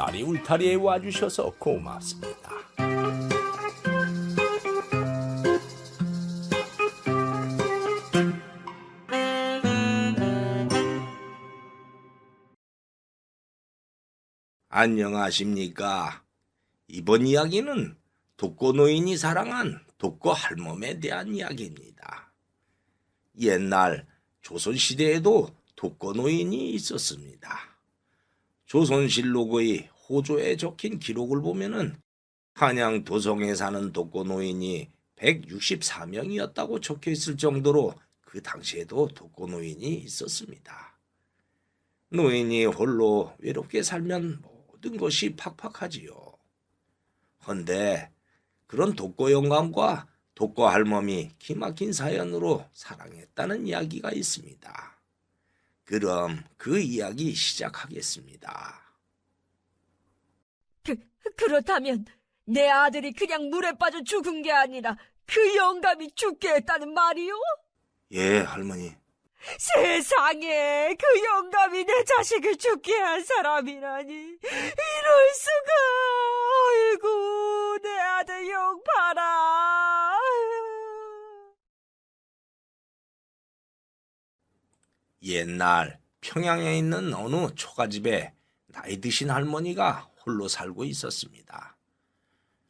파리 울타리에 와주셔서 고맙습니다. 안녕하십니까. 이번 이야기는 독거노인이 사랑한 독거할멈에 대한 이야기입니다. 옛날 조선시대에도 독거노인이 있었습니다. 조선실록의 호조에 적힌 기록을 보면은 한양 도성에 사는 독거노인이 164명이었다고 적혀 있을 정도로 그 당시에도 독거노인이 있었습니다. 노인이 홀로 외롭게 살면 모든 것이 팍팍하지요. 헌데 그런 독거 영감과 독거 할멈이 기막힌 사연으로 사랑했다는 이야기가 있습니다. 그럼 그 이야기 시작하겠습니다. 그렇다면 내 아들이 그냥 물에 빠져 죽은 게 아니라 그 영감이 죽게 했다는 말이요? 예, 할머니. 세상에, 그 영감이 내 자식을 죽게 한 사람이라니. 이럴 수가. 아이고, 내 아들 영 봐라. 옛날 평양에 있는 어느 초가집에 나이 드신 할머니가 홀로 살고 있었습니다.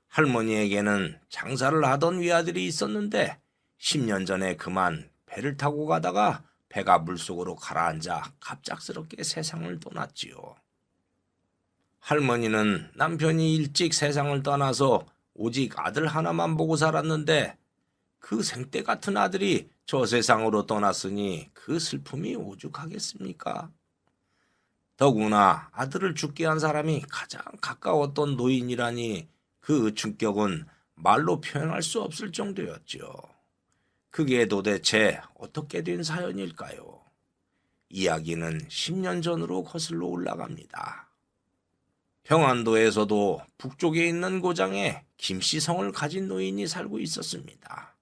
할머니에게는 장사를 하던 외아들이 있었는데 10년 전에 그만 배를 타고 가다가 배가 물속으로 가라앉아 갑작스럽게 세상을 떠났지요. 할머니는 남편이 일찍 세상을 떠나서 오직 아들 하나만 보고 살았는데 그 생때 같은 아들이 저 세상으로 떠났으니 그 슬픔이 오죽하겠습니까? 더구나 아들을 죽게 한 사람이 가장 가까웠던 노인이라니 그 충격은 말로 표현할 수 없을 정도였죠. 그게 도대체 어떻게 된 사연일까요? 이야기는 10년 전으로 거슬러 올라갑니다. 평안도에서도 북쪽에 있는 고장에 김씨성을 가진 노인이 살고 있었습니다.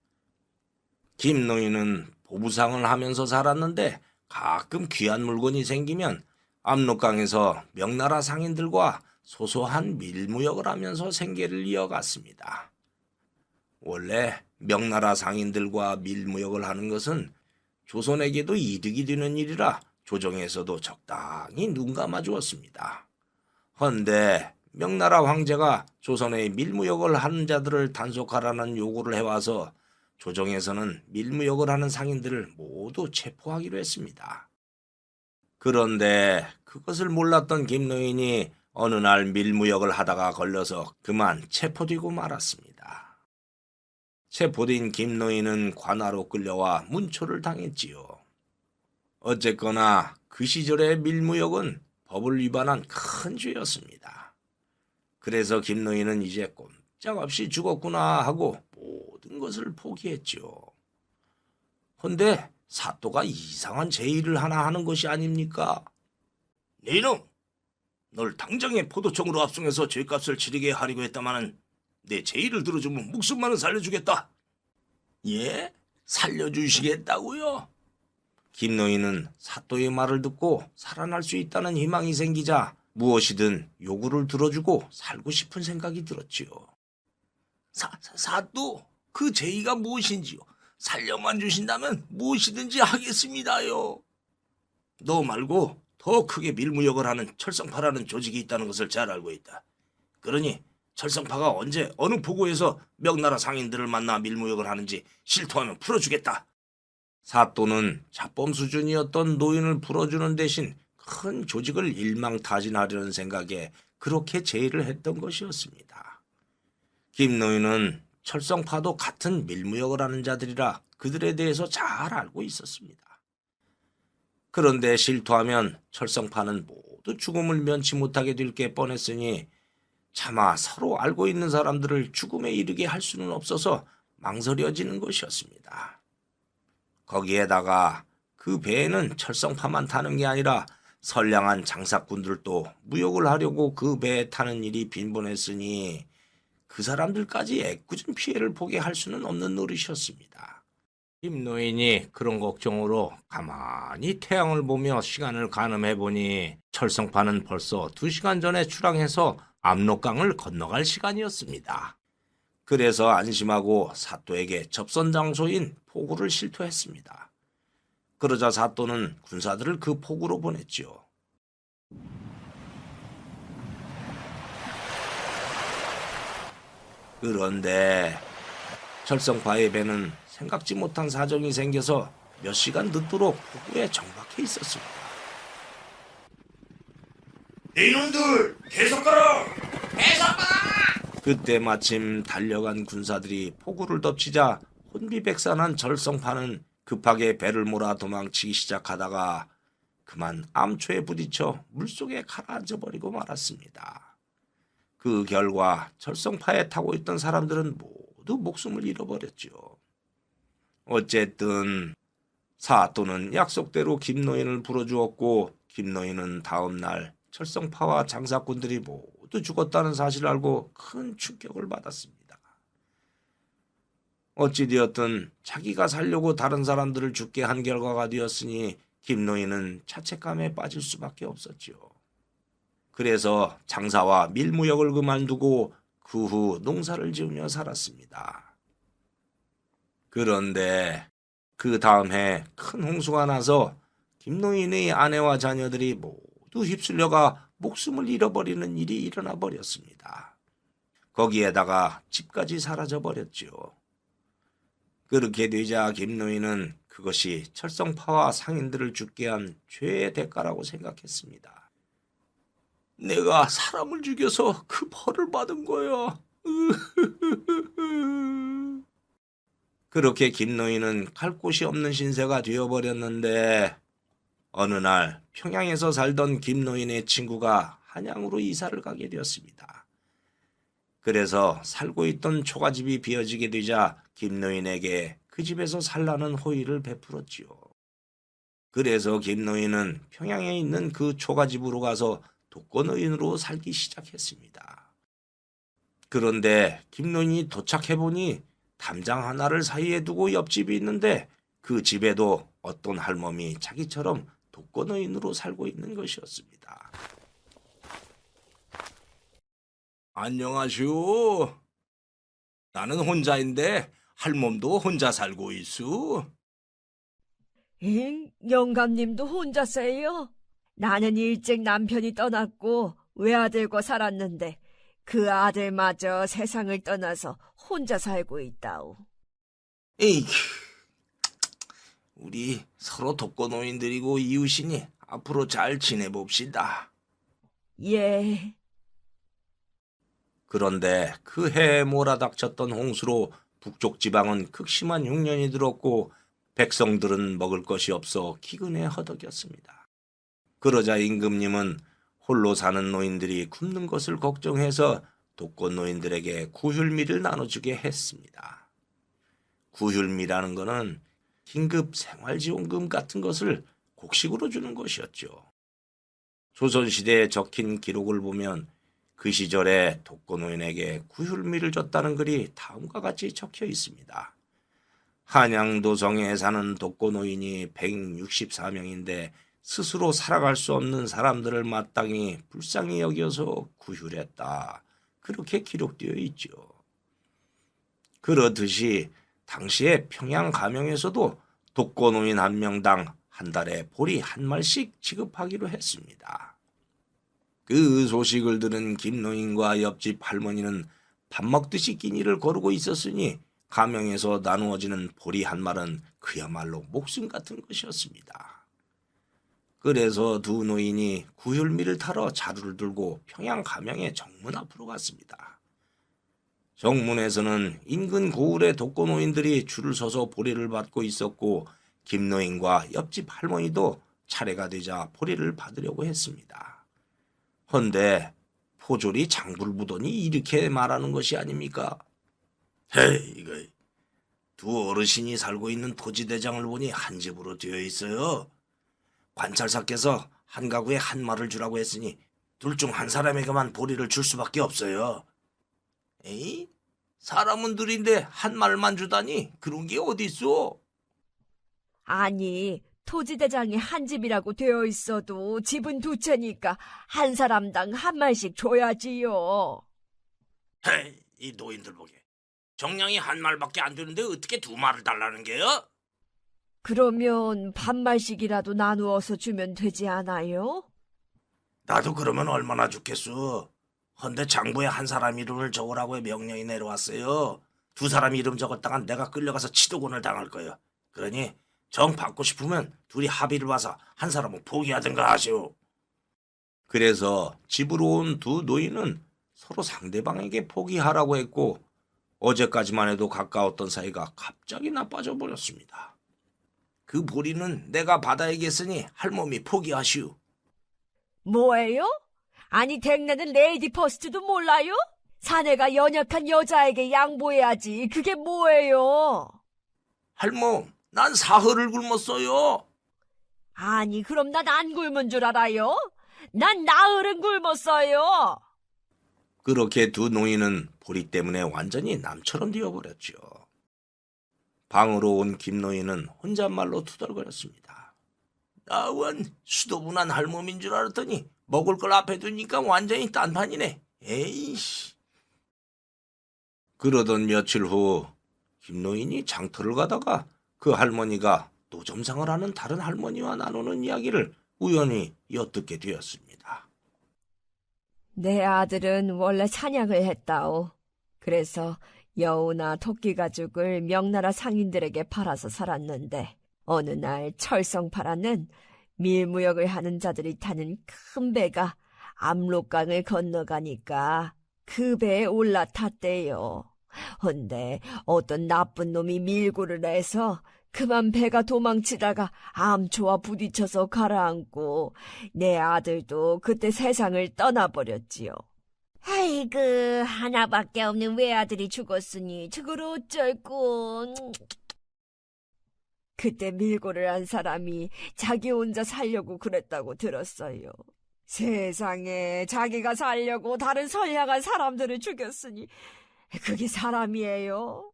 김 노인은 보부상을 하면서 살았는데 가끔 귀한 물건이 생기면 압록강에서 명나라 상인들과 소소한 밀무역을 하면서 생계를 이어갔습니다. 원래 명나라 상인들과 밀무역을 하는 것은 조선에게도 이득이 되는 일이라 조정에서도 적당히 눈 감아주었습니다. 헌데 명나라 황제가 조선의 밀무역을 하는 자들을 단속하라는 요구를 해와서 조정에서는 밀무역을 하는 상인들을 모두 체포하기로 했습니다. 그런데 그것을 몰랐던 김노인이 어느 날 밀무역을 하다가 걸려서 그만 체포되고 말았습니다. 체포된 김노인은 관아로 끌려와 문초를 당했지요. 어쨌거나 그 시절의 밀무역은 법을 위반한 큰 죄였습니다. 그래서 김노인은 이제 꼼짝없이 죽었구나 하고 모든 것을 포기했지요. 헌데 사또가 이상한 제의를 하나 하는 것이 아닙니까? 네 이놈! 널 당장에 포도청으로 압송해서 죄값을 치르게 하려고 했다마는 내 제의를 들어주면 목숨만은 살려주겠다. 예? 살려주시겠다고요? 김노인은 사또의 말을 듣고 살아날 수 있다는 희망이 생기자 무엇이든 요구를 들어주고 살고 싶은 생각이 들었지요. 사또, 그 제의가 무엇인지요? 살려만 주신다면 무엇이든지 하겠습니다요. 너 말고 더 크게 밀무역을 하는 철성파라는 조직이 있다는 것을 잘 알고 있다. 그러니 철성파가 언제 어느 포구에서 명나라 상인들을 만나 밀무역을 하는지 실토하면 풀어주겠다. 사또는 자범 수준이었던 노인을 풀어주는 대신 큰 조직을 일망타진하려는 생각에 그렇게 제의를 했던 것이었습니다. 김노인은 철성파도 같은 밀무역을 하는 자들이라 그들에 대해서 잘 알고 있었습니다. 그런데 실토하면 철성파는 모두 죽음을 면치 못하게 될 게 뻔했으니 차마 서로 알고 있는 사람들을 죽음에 이르게 할 수는 없어서 망설여지는 것이었습니다. 거기에다가 그 배에는 철성파만 타는 게 아니라 선량한 장사꾼들도 무역을 하려고 그 배에 타는 일이 빈번했으니 그 사람들까지 애꿎은 피해를 보게 할 수는 없는 노릇이었습니다. 김노인이 그런 걱정으로 가만히 태양을 보며 시간을 가늠해보니 철성파는 벌써 2시간 전에 출항해서 압록강을 건너갈 시간이었습니다. 그래서 안심하고 사또에게 접선 장소인 포구를 실토했습니다. 그러자 사또는 군사들을 그 포구로 보냈죠. 그런데 철성파의 배는 생각지 못한 사정이 생겨서 몇 시간 늦도록 포구에 정박해 있었습니다. 이놈들 계속 가라! 그때 마침 달려간 군사들이 포구를 덮치자 혼비백산한 철성파는 급하게 배를 몰아 도망치기 시작하다가 그만 암초에 부딪혀 물속에 가라앉아 버리고 말았습니다. 그 결과 철성파에 타고 있던 사람들은 모두 목숨을 잃어버렸죠. 어쨌든 사또는 약속대로 김노인을 불러주었고 김노인은 다음 날 철성파와 장사꾼들이 모두 죽었다는 사실을 알고 큰 충격을 받았습니다. 어찌되었든 자기가 살려고 다른 사람들을 죽게 한 결과가 되었으니 김노인은 자책감에 빠질 수밖에 없었죠. 그래서 장사와 밀무역을 그만두고 그 후 농사를 지으며 살았습니다. 그런데 그 다음 해 큰 홍수가 나서 김노인의 아내와 자녀들이 모두 휩쓸려가 목숨을 잃어버리는 일이 일어나 버렸습니다. 거기에다가 집까지 사라져 버렸죠. 그렇게 되자 김노인은 그것이 철성파와 상인들을 죽게 한 죄의 대가라고 생각했습니다. 내가 사람을 죽여서 그 벌을 받은 거야. 그렇게 김노인은 갈 곳이 없는 신세가 되어버렸는데 어느 날 평양에서 살던 김노인의 친구가 한양으로 이사를 가게 되었습니다. 그래서 살고 있던 초가집이 비어지게 되자 김노인에게 그 집에서 살라는 호의를 베풀었지요. 그래서 김노인은 평양에 있는 그 초가집으로 가서 독거노인으로 살기 시작했습니다. 그런데 김노인이 도착해보니 담장 하나를 사이에 두고 옆집이 있는데 그 집에도 어떤 할멈이 자기처럼 독거노인으로 살고 있는 것이었습니다. 안녕하시오. 나는 혼자인데 할멈도 혼자 살고 있어. 영감님도 혼자 사요? 나는 일찍 남편이 떠났고 외아들과 살았는데 그 아들마저 세상을 떠나서 혼자 살고 있다오. 에이, 우리 서로 독거노인들이고 이웃이니 앞으로 잘 지내봅시다. 예. 그런데 그 해에 몰아닥쳤던 홍수로 북쪽 지방은 극심한 흉년이 들었고 백성들은 먹을 것이 없어 기근에 허덕였습니다. 그러자 임금님은 홀로 사는 노인들이 굶는 것을 걱정해서 독거노인들에게 구휼미를 나눠주게 했습니다. 구휼미라는 것은 긴급 생활지원금 같은 것을 곡식으로 주는 것이었죠. 조선시대에 적힌 기록을 보면 그 시절에 독거노인에게 구휼미를 줬다는 글이 다음과 같이 적혀 있습니다. 한양도성에 사는 독거노인이 164명인데 스스로 살아갈 수 없는 사람들을 마땅히 불쌍히 여겨서 구휼했다. 그렇게 기록되어 있죠. 그렇듯이 당시에 평양 가명에서도 독거노인 한 명당 한 달에 보리 한 말씩 지급하기로 했습니다. 그 소식을 들은 김노인과 옆집 할머니는 밥 먹듯이 끼니를 거르고 있었으니 가명에서 나누어지는 보리 한 말은 그야말로 목숨 같은 것이었습니다. 그래서 두 노인이 구휼미를 타러 자루를 들고 평양 가명의 정문 앞으로 갔습니다. 정문에서는 인근 고을의 독거노인들이 줄을 서서 보리를 받고 있었고 김노인과 옆집 할머니도 차례가 되자 보리를 받으려고 했습니다. 헌데 포졸이 장부를 보더니 이렇게 말하는 것이 아닙니까? 헤이, 이거 두 어르신이 살고 있는 토지대장을 보니 한 집으로 되어 있어요. 관찰사께서 한 가구에 한 말을 주라고 했으니 둘 중 한 사람에게만 보리를 줄 수밖에 없어요. 에이? 사람은 둘인데 한 말만 주다니 그런 게 어디 있어? 아니, 토지대장이 한 집이라고 되어 있어도 집은 두 채니까 한 사람당 한 말씩 줘야지요. 헤이, 이 노인들 보게. 정량이 한 말밖에 안 되는데 어떻게 두 말을 달라는 게요? 그러면 반말씩이라도 나누어서 주면 되지 않아요? 나도 그러면 얼마나 좋겠어. 헌데 장부에 한 사람 이름을 적으라고 명령이 내려왔어요. 두 사람 이름 적었다간 내가 끌려가서 치도곤을 당할 거예요. 그러니 정 받고 싶으면 둘이 합의를 봐서 한 사람은 포기하든가 하시오. 그래서 집으로 온 두 노인은 서로 상대방에게 포기하라고 했고 어제까지만 해도 가까웠던 사이가 갑자기 나빠져 버렸습니다. 그 보리는 내가 받아야겠으니 할멈이 포기하시오. 뭐예요? 아니, 댁내는 레이디 퍼스트도 몰라요? 사내가 연약한 여자에게 양보해야지. 그게 뭐예요? 할멈, 난 사흘을 굶었어요. 아니, 그럼 난 안 굶은 줄 알아요? 난 나흘은 굶었어요. 그렇게 두 노인은 보리 때문에 완전히 남처럼 되어버렸죠. 방으로 온 김노인은 혼잣말로 투덜거렸습니다. 나원 수도분한 할멈인 줄 알았더니 먹을 걸 앞에 두니까 완전히 딴판이네. 에이씨. 그러던 며칠 후 김노인이 장터를 가다가 그 할머니가 노점상을 하는 다른 할머니와 나누는 이야기를 우연히 엿듣게 되었습니다. 내 아들은 원래 사냥을 했다오. 그래서 여우나 토끼 가죽을 명나라 상인들에게 팔아서 살았는데 어느 날 철성파라는 밀무역을 하는 자들이 타는 큰 배가 압록강을 건너가니까 그 배에 올라탔대요. 헌데 어떤 나쁜 놈이 밀고를 해서 그만 배가 도망치다가 암초와 부딪혀서 가라앉고 내 아들도 그때 세상을 떠나버렸지요. 아이고, 하나밖에 없는 외아들이 죽었으니 저걸 어쩔꼬. 그때 밀고를 한 사람이 자기 혼자 살려고 그랬다고 들었어요. 세상에, 자기가 살려고 다른 선량한 사람들을 죽였으니 그게 사람이에요?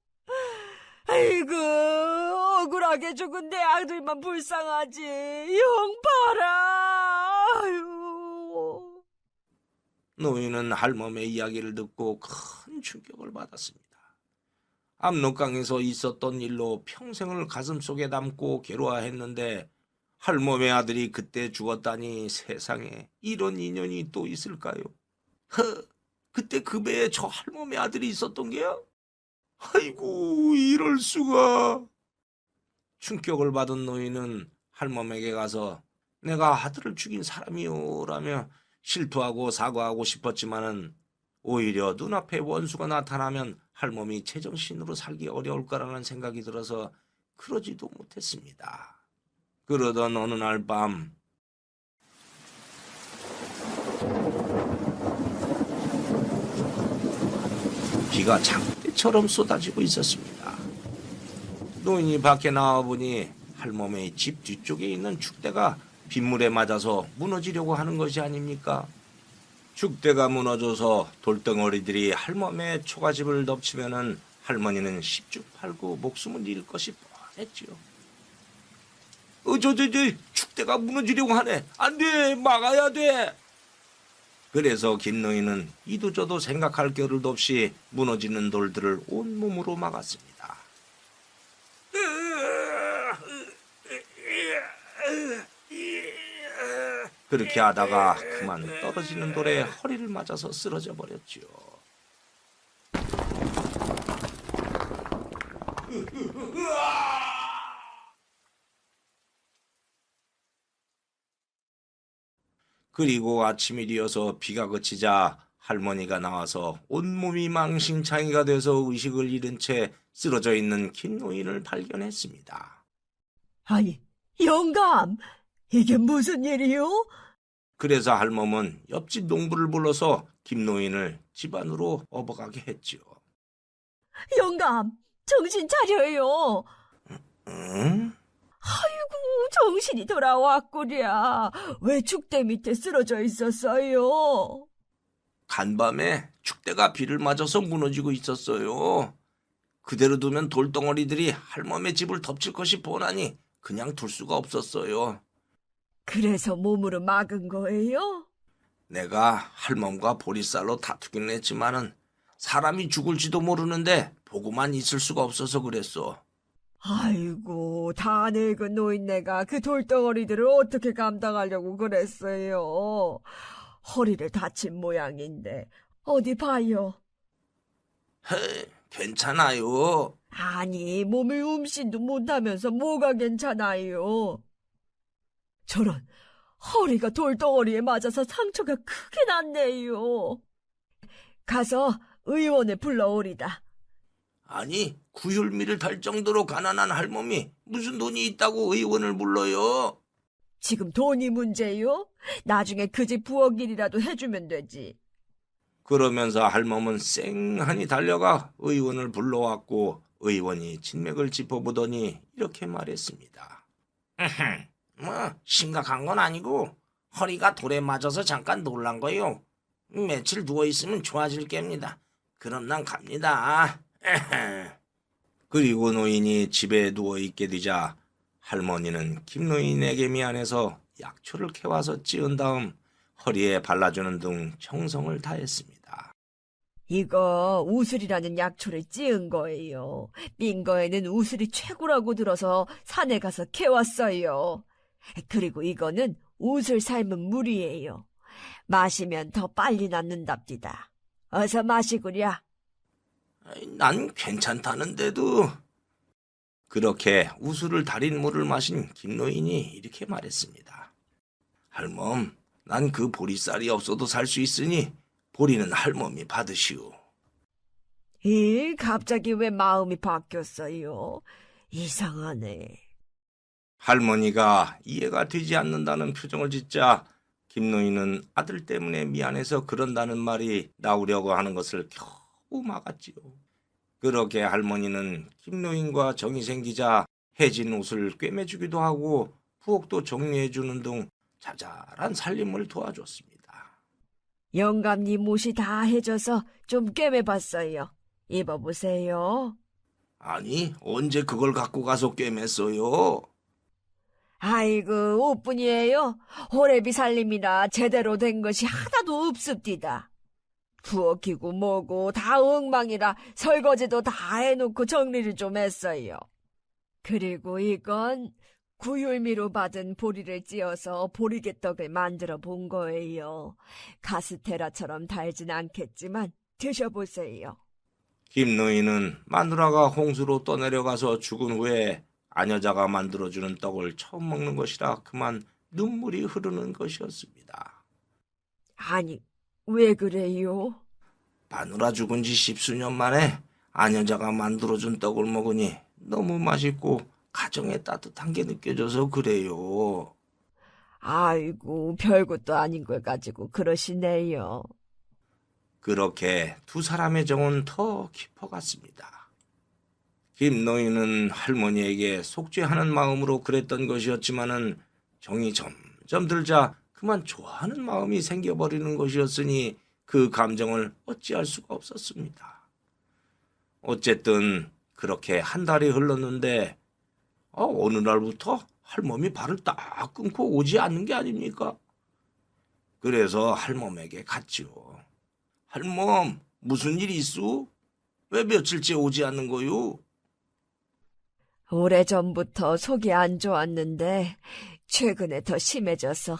아이고, 억울하게 죽은 내 아들만 불쌍하지. 영 봐라. 아유. 노인은 할멈의 이야기를 듣고 큰 충격을 받았습니다. 압록강에서 있었던 일로 평생을 가슴속에 담고 괴로워했는데 할멈의 아들이 그때 죽었다니 세상에 이런 인연이 또 있을까요? 그때 그 배에 저 할멈의 아들이 있었던 게요? 아이고, 이럴 수가. 충격을 받은 노인은 할멈에게 가서 내가 아들을 죽인 사람이오라며 실토하고 사과하고 싶었지만은 오히려 눈앞에 원수가 나타나면 할멈이 제정신으로 살기 어려울 거라는 생각이 들어서 그러지도 못했습니다. 그러던 어느 날 밤 비가 장대처럼 쏟아지고 있었습니다. 노인이 밖에 나와보니 할멈의 집 뒤쪽에 있는 축대가 빗물에 맞아서 무너지려고 하는 것이 아닙니까? 축대가 무너져서 돌덩어리들이 할멈의 초가집을 덮치면은 할머니는 십중팔구 목숨을 잃을 것이 뻔했지요. 저 축대가 무너지려고 하네. 안 돼, 막아야 돼. 그래서 김노인은 이도저도 생각할 겨를도 없이 무너지는 돌들을 온몸으로 막았습니다. 그렇게 하다가 그만 떨어지는 돌에 허리를 맞아서 쓰러져 버렸죠. 그리고 아침이 되어서 비가 그치자 할머니가 나와서 온몸이 망신창이가 돼서 의식을 잃은 채 쓰러져 있는 김노인을 발견했습니다. 아니, 영감, 이게 무슨 일이요? 그래서 할멈은 옆집 농부를 불러서 김노인을 집안으로 업어가게 했지요. 영감, 정신 차려요. 응? 아이고, 정신이 돌아왔구랴. 왜 축대 밑에 쓰러져 있었어요? 간밤에 축대가 비를 맞아서 무너지고 있었어요. 그대로 두면 돌덩어리들이 할멈의 집을 덮칠 것이 뻔하니 그냥 둘 수가 없었어요. 그래서 몸으로 막은 거예요? 내가 할멈과 보리쌀로 다투긴 했지만은 사람이 죽을지도 모르는데 보고만 있을 수가 없어서 그랬어. 아이고, 다 늙은 노인네가 그 돌덩어리들을 어떻게 감당하려고 그랬어요. 허리를 다친 모양인데 어디 봐요. 괜찮아요. 아니, 몸을 움씬도 못하면서 뭐가 괜찮아요. 저런, 허리가 돌덩어리에 맞아서 상처가 크게 났네요. 가서 의원을 불러오리다. 아니, 구휼미를 달 정도로 가난한 할멈이 무슨 돈이 있다고 의원을 불러요? 지금 돈이 문제요? 나중에 그 집 부엌 일이라도 해주면 되지. 그러면서 할멈은 쌩하니 달려가 의원을 불러왔고 의원이 진맥을 짚어보더니 이렇게 말했습니다. 뭐 심각한 건 아니고 허리가 돌에 맞아서 잠깐 놀란 거요. 며칠 누워있으면 좋아질 겁니다. 그럼 난 갑니다. 그리고 노인이 집에 누워있게 되자 할머니는 김노인에게 미안해서 약초를 캐와서 찌은 다음 허리에 발라주는 등 정성을 다했습니다. 이거 우슬이라는 약초를 찌은 거예요. 민거에는 우슬이 최고라고 들어서 산에 가서 캐왔어요. 그리고 이거는 우슬 삶은 물이에요. 마시면 더 빨리 낫는답디다. 어서 마시구랴. 난 괜찮다는데도. 그렇게 우수를 달인 물을 마신 김노인이 이렇게 말했습니다. 할멈, 난 그 보리쌀이 없어도 살 수 있으니 보리는 할멈이 받으시오. 갑자기 왜 마음이 바뀌었어요? 이상하네. 할머니가 이해가 되지 않는다는 표정을 짓자 김노인은 아들 때문에 미안해서 그런다는 말이 나오려고 하는 것을 겨우 막았지요. 그렇게 할머니는 김노인과 정이 생기자 해진 옷을 꿰매주기도 하고 부엌도 정리해주는 등 자잘한 살림을 도와줬습니다. 영감님 옷이 다 해져서 좀 꿰매봤어요. 입어보세요. 아니, 언제 그걸 갖고 가서 꿰맸어요? 아이고, 옷뿐이에요. 호래비 살림이라 제대로 된 것이 하나도 없습디다. 부엌이고 뭐고 다 엉망이라 설거지도 다 해놓고 정리를 좀 했어요. 그리고 이건 구율미로 받은 보리를 찧어서 보리개떡을 만들어 본 거예요. 카스테라처럼 달진 않겠지만 드셔보세요. 김노인은 마누라가 홍수로 떠내려가서 죽은 후에 아녀자가 만들어주는 떡을 처음 먹는 것이라 그만 눈물이 흐르는 것이었습니다. 아니, 왜 그래요? 마누라 죽은 지 10수년 만에 아녀자가 만들어준 떡을 먹으니 너무 맛있고 가정에 따뜻한 게 느껴져서 그래요. 아이고, 별것도 아닌 걸 가지고 그러시네요. 그렇게 두 사람의 정은 더 깊어갔습니다. 김노인은 할머니에게 속죄하는 마음으로 그랬던 것이었지만은 정이 점점 들자 그만 좋아하는 마음이 생겨버리는 것이었으니 그 감정을 어찌할 수가 없었습니다. 어쨌든 그렇게 한 달이 흘렀는데 어느 날부터 할멈이 발을 딱 끊고 오지 않는 게 아닙니까? 그래서 할멈에게 갔지요. 할멈, 무슨 일 있어? 왜 며칠째 오지 않는 거요? 오래전부터 속이 안 좋았는데 최근에 더 심해져서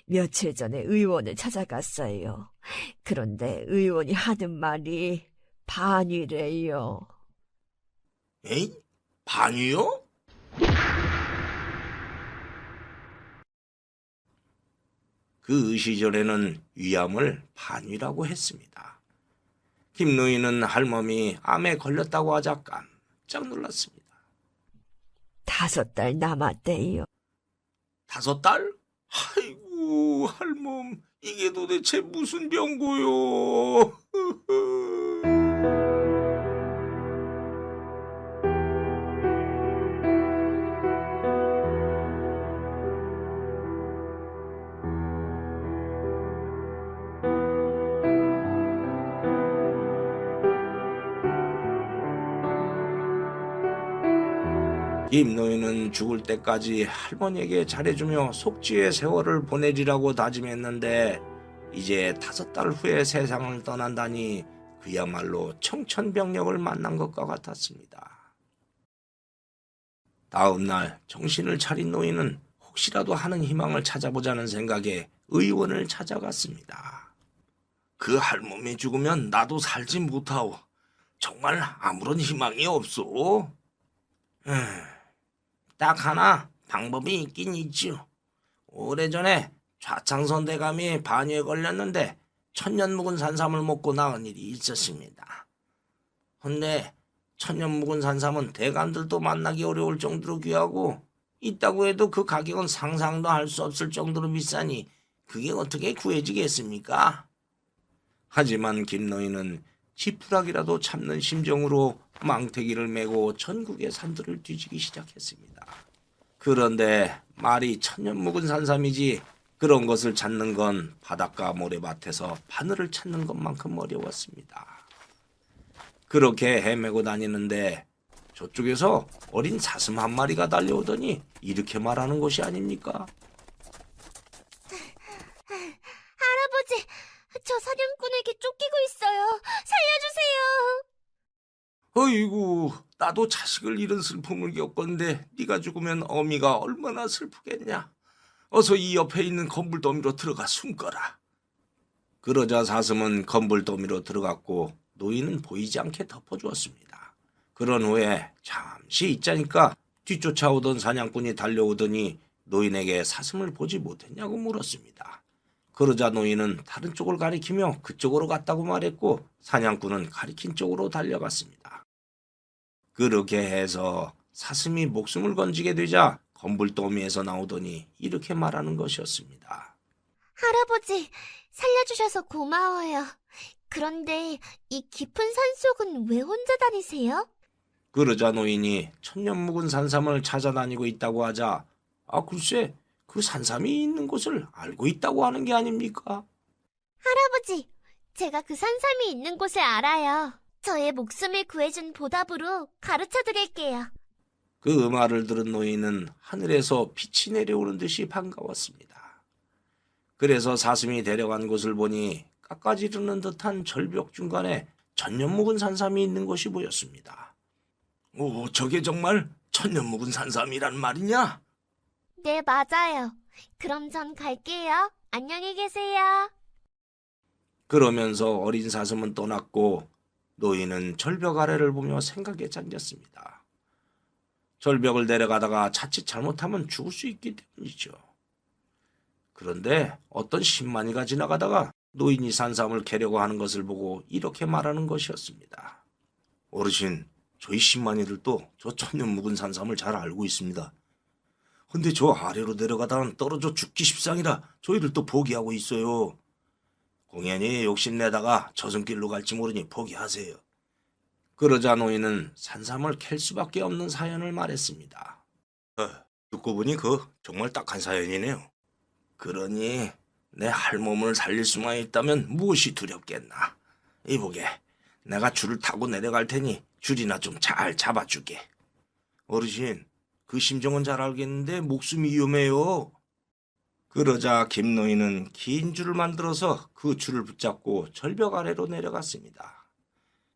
며칠 전에 의원을 찾아갔어요. 그런데 의원이 하는 말이 반이래요. 에이? 반이요? 그 시절에는 위암을 반위라고 했습니다. 김노인은 할멈이 암에 걸렸다고 하자 깜짝 놀랐습니다. 5달 남았대요. 5달? 아이고 할멈, 이게 도대체 무슨 병고요? 김노인은 죽을 때까지 할머니에게 잘해주며 속죄의 세월을 보내리라고 다짐했는데 이제 5달 후에 세상을 떠난다니 그야말로 청천벽력을 만난 것과 같았습니다. 다음 날 정신을 차린 노인은 혹시라도 하는 희망을 찾아보자는 생각에 의원을 찾아갔습니다. 그 할멈이 죽으면 나도 살지 못하오. 정말 아무런 희망이 없소. 딱 하나 방법이 있긴 있지요. 오래전에 좌창선대감이 반유에 걸렸는데 천년 묵은 산삼을 먹고 나은 일이 있었습니다. 근데 천년 묵은 산삼은 대감들도 만나기 어려울 정도로 귀하고 있다고 해도 그 가격은 상상도 할 수 없을 정도로 비싸니 그게 어떻게 구해지겠습니까? 하지만 김노인은 지푸라기라도 참는 심정으로 망태기를 메고 전국의 산들을 뒤지기 시작했습니다. 그런데 말이 천년 묵은 산삼이지 그런 것을 찾는 건 바닷가 모래밭에서 바늘을 찾는 것만큼 어려웠습니다. 그렇게 헤매고 다니는데 저쪽에서 어린 사슴 한 마리가 달려오더니 이렇게 말하는 것이 아닙니까? 할아버지, 저 사냥꾼에게 쫓기고 있어요. 살려주세요. 어이구, 나도 자식을 잃은 슬픔을 겪건데 네가 죽으면 어미가 얼마나 슬프겠냐. 어서 이 옆에 있는 건불더미로 들어가 숨거라. 그러자 사슴은 건불더미로 들어갔고 노인은 보이지 않게 덮어주었습니다. 그런 후에 잠시 있자니까 뒤쫓아오던 사냥꾼이 달려오더니 노인에게 사슴을 보지 못했냐고 물었습니다. 그러자 노인은 다른 쪽을 가리키며 그쪽으로 갔다고 말했고 사냥꾼은 가리킨 쪽으로 달려갔습니다. 그렇게 해서 사슴이 목숨을 건지게 되자 건불더미에서 나오더니 이렇게 말하는 것이었습니다. 할아버지, 살려주셔서 고마워요. 그런데 이 깊은 산속은 왜 혼자 다니세요? 그러자 노인이 천년 묵은 산삼을 찾아다니고 있다고 하자 글쎄 그 산삼이 있는 곳을 알고 있다고 하는 게 아닙니까? 할아버지, 제가 그 산삼이 있는 곳을 알아요. 저의 목숨을 구해준 보답으로 가르쳐 드릴게요. 그 말을 들은 노인은 하늘에서 빛이 내려오는 듯이 반가웠습니다. 그래서 사슴이 데려간 곳을 보니 깎아지르는 듯한 절벽 중간에 천년 묵은 산삼이 있는 것이 보였습니다. 오, 저게 정말 천년 묵은 산삼이란 말이냐? 네, 맞아요. 그럼 전 갈게요. 안녕히 계세요. 그러면서 어린 사슴은 떠났고 노인은 절벽 아래를 보며 생각에 잠겼습니다. 절벽을 내려가다가 자칫 잘못하면 죽을 수 있기 때문이죠. 그런데 어떤 신만이가 지나가다가 노인이 산삼을 캐려고 하는 것을 보고 이렇게 말하는 것이었습니다. 어르신, 저희 신만이들도 저 천년 묵은 산삼을 잘 알고 있습니다. 근데 저 아래로 내려가다는 떨어져 죽기 십상이라 저희들도 포기하고 있어요. 공연히 욕심내다가 저승길로 갈지 모르니 포기하세요. 그러자 노인은 산삼을 캘 수밖에 없는 사연을 말했습니다. 듣고 보니 정말 딱한 사연이네요. 그러니 내 할멈을 살릴 수만 있다면 무엇이 두렵겠나. 이보게, 내가 줄을 타고 내려갈 테니 줄이나 좀 잘 잡아주게. 어르신, 그 심정은 잘 알겠는데 목숨이 위험해요. 그러자 김노인은 긴 줄을 만들어서 그 줄을 붙잡고 절벽 아래로 내려갔습니다.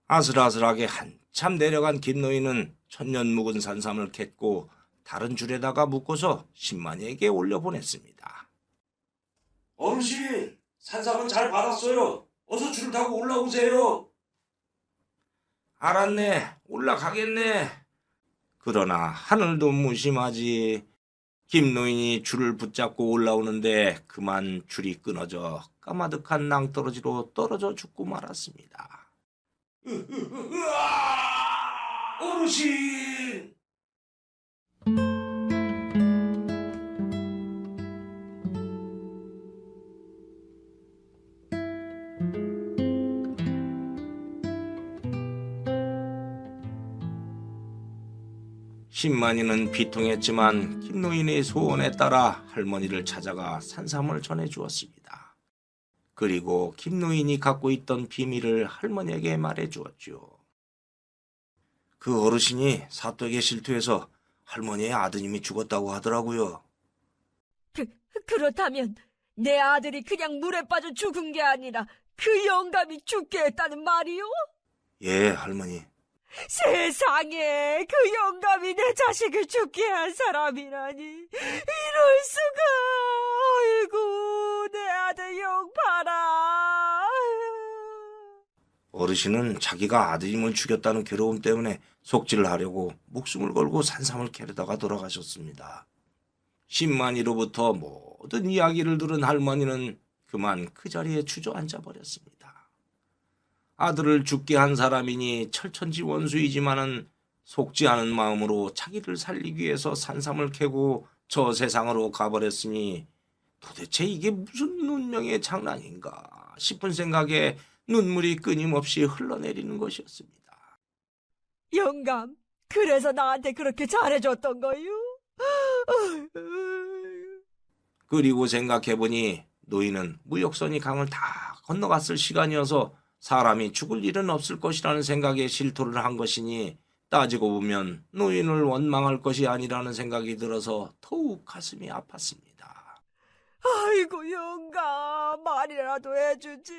아슬아슬하게 한참 내려간 김노인은 천년 묵은 산삼을 캤고 다른 줄에다가 묶어서 신만이에게 올려보냈습니다. 어르신, 산삼은 잘 받았어요. 어서 줄을 타고 올라오세요. 알았네, 올라가겠네. 그러나 하늘도 무심하지. 김노인이 줄을 붙잡고 올라오는데 그만 줄이 끊어져 까마득한 낭떠러지로 떨어져 죽고 말았습니다. 어르신! 신만이는 비통했지만 김노인의 소원에 따라 할머니를 찾아가 산삼을 전해주었습니다. 그리고 김노인이 갖고 있던 비밀을 할머니에게 말해주었죠. 그 어르신이 사또에게 실투해서 할머니의 아드님이 죽었다고 하더라고요. 그렇다면 내 아들이 그냥 물에 빠져 죽은 게 아니라 그 영감이 죽게 했다는 말이요? 예, 할머니. 세상에, 그 영감이 내 자식을 죽게 한 사람이라니. 이럴 수가. 아이고, 내 아들 영봐라. 어르신은 자기가 아드님을 죽였다는 괴로움 때문에 속질을 하려고 목숨을 걸고 산삼을 캐려다가 돌아가셨습니다. 신만이로부터 모든 이야기를 들은 할머니는 그만 그 자리에 주저앉아 버렸습니다. 아들을 죽게 한 사람이니 철천지 원수이지만은 속지 않은 마음으로 자기를 살리기 위해서 산삼을 캐고 저 세상으로 가버렸으니 도대체 이게 무슨 운명의 장난인가 싶은 생각에 눈물이 끊임없이 흘러내리는 것이었습니다. 영감, 그래서 나한테 그렇게 잘해줬던 거요? 그리고 생각해보니 노인은 무역선이 강을 다 건너갔을 시간이어서 사람이 죽을 일은 없을 것이라는 생각에 실토를 한 것이니 따지고 보면 노인을 원망할 것이 아니라는 생각이 들어서 더욱 가슴이 아팠습니다. 아이고 영감, 말이라도 해주지.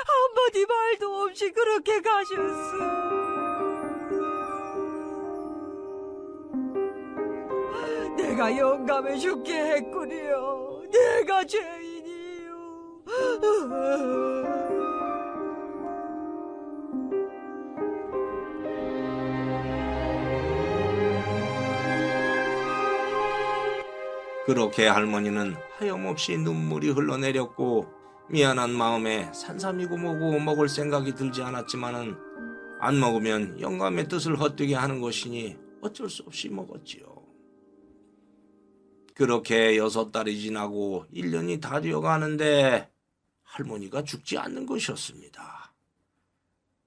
한마디 말도 없이 그렇게 가셨어. 내가 영감을 죽게 했구려. 내가 죄인이요. 그렇게 할머니는 하염없이 눈물이 흘러내렸고 미안한 마음에 산삼이고 뭐고 먹을 생각이 들지 않았지만은 안 먹으면 영감의 뜻을 헛되게 하는 것이니 어쩔 수 없이 먹었지요. 그렇게 6달이 지나고 1년이 다 되어가는데 할머니가 죽지 않는 것이었습니다.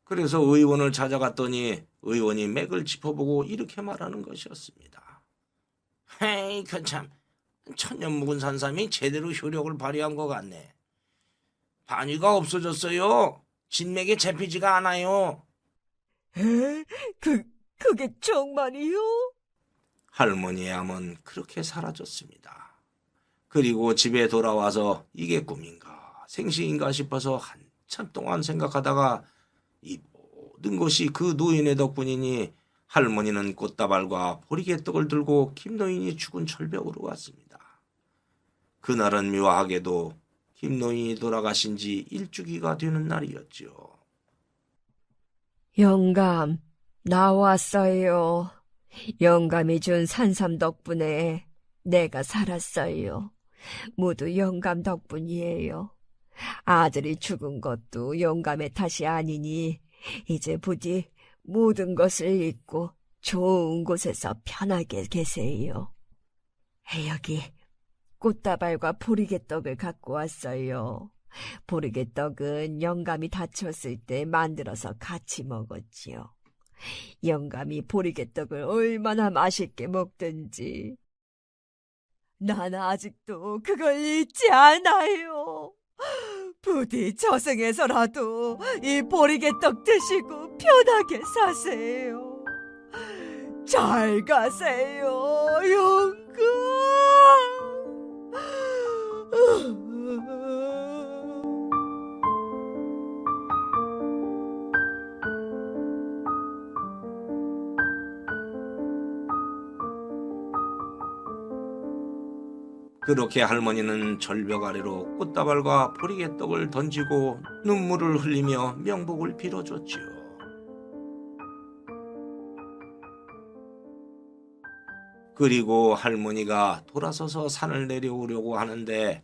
그래서 의원을 찾아갔더니 의원이 맥을 짚어보고 이렇게 말하는 것이었습니다. 헤이, 그참 천년 묵은 산삼이 제대로 효력을 발휘한 것 같네. 반위가 없어졌어요. 진맥에 잡히지가 않아요. 에? 그게 정말이요? 할머니의 암은 그렇게 사라졌습니다. 그리고 집에 돌아와서 이게 꿈인가 생시인가 싶어서 한참 동안 생각하다가 이 모든 것이 그 노인의 덕분이니 할머니는 꽃다발과 보리개떡을 들고 김노인이 죽은 철벽으로 왔습니다. 그날은 묘하게도 김노인이 돌아가신 지 일주기가 되는 날이었지요. 영감, 나왔어요. 영감이 준 산삼 덕분에 내가 살았어요. 모두 영감 덕분이에요. 아들이 죽은 것도 영감의 탓이 아니니 이제 부디 모든 것을 잊고 좋은 곳에서 편하게 계세요. 여기 꽃다발과 보리개떡을 갖고 왔어요. 보리개떡은 영감이 다쳤을 때 만들어서 같이 먹었지요. 영감이 보리개떡을 얼마나 맛있게 먹든지 난 아직도 그걸 잊지 않아요. 부디 저승에서라도 이 보리개떡 드시고 편하게 사세요. 잘 가세요, 영감. 그렇게 할머니는 절벽 아래로 꽃다발과 보리개떡을 던지고 눈물을 흘리며 명복을 빌어줬지요. 그리고 할머니가 돌아서서 산을 내려오려고 하는데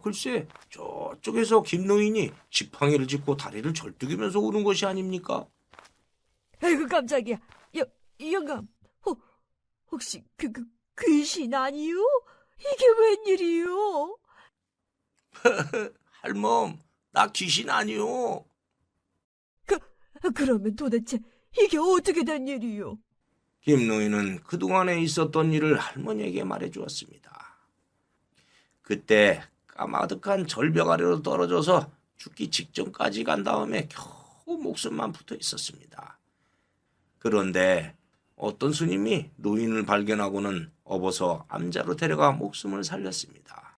글쎄 저쪽에서 김노인이 지팡이를 짚고 다리를 절뚝이면서 오는 것이 아닙니까? 아이고 깜짝이야. 영감, 혹시 귀신 아니요? 이게 웬일이요? 할멈, 나 귀신 아니요. 그러면 도대체 이게 어떻게 된 일이요? 김노인은 그동안에 있었던 일을 할머니에게 말해주었습니다. 그때 까마득한 절벽 아래로 떨어져서 죽기 직전까지 간 다음에 겨우 목숨만 붙어 있었습니다. 그런데 어떤 스님이 노인을 발견하고는 업어서 암자로 데려가 목숨을 살렸습니다.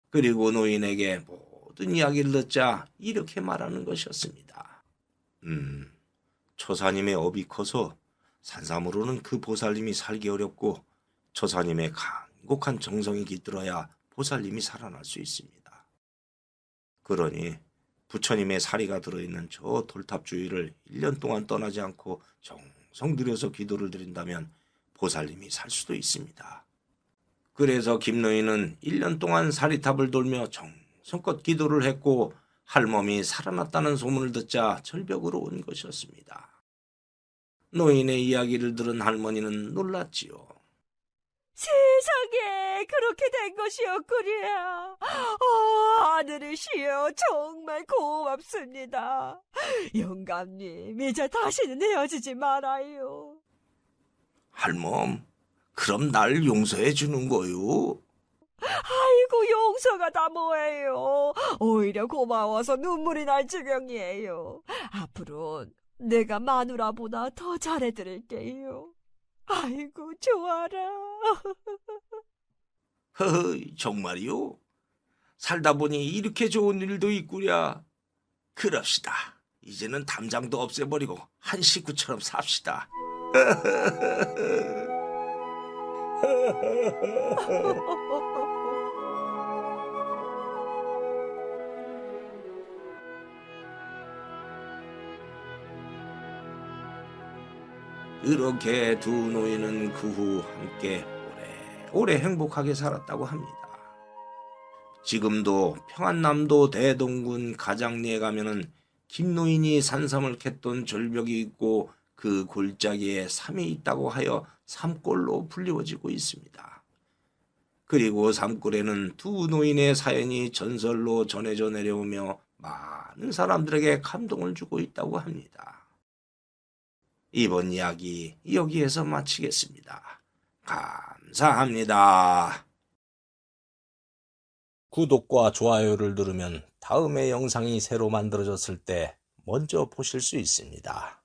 그리고 노인에게 모든 이야기를 듣자 이렇게 말하는 것이었습니다. 처사님의 업이 커서 산삼으로는 그 보살님이 살기 어렵고 처사님의 간곡한 정성이 깃들어야 보살님이 살아날 수 있습니다. 그러니 부처님의 사리가 들어있는 저 돌탑 주위를 1년 동안 떠나지 않고 정성 들여서 기도를 드린다면 보살님이 살 수도 있습니다. 그래서 김노인은 1년 동안 사리탑을 돌며 정성껏 기도를 했고 할멈이 살아났다는 소문을 듣자 절벽으로 온 것이었습니다. 노인의 이야기를 들은 할머니는 놀랐지요. 세상에 그렇게 된 것이었구려. 하늘이시여 정말 고맙습니다. 영감님 이제 다시는 헤어지지 말아요. 할멈, 그럼 날 용서해 주는 거요? 아이고 용서가 다 뭐예요. 오히려 고마워서 눈물이 날 지경이에요. 앞으로는 내가 마누라보다 더 잘해드릴게요. 아이고 좋아라. 허허, 정말이요? 살다 보니 이렇게 좋은 일도 있구랴. 그럽시다. 이제는 담장도 없애버리고 한 식구처럼 삽시다. 그렇게 두 노인은 그 후 함께 오래 행복하게 살았다고 합니다. 지금도 평안남도 대동군 가장리에 가면은 김노인이 산삼을 캤던 절벽이 있고 그 골짜기에 삼이 있다고 하여 삼골로 불리워지고 있습니다. 그리고 삼골에는 두 노인의 사연이 전설로 전해져 내려오며 많은 사람들에게 감동을 주고 있다고 합니다. 이번 이야기 여기에서 마치겠습니다. 감사합니다. 구독과 좋아요를 누르면 다음에 영상이 새로 만들어졌을 때 먼저 보실 수 있습니다.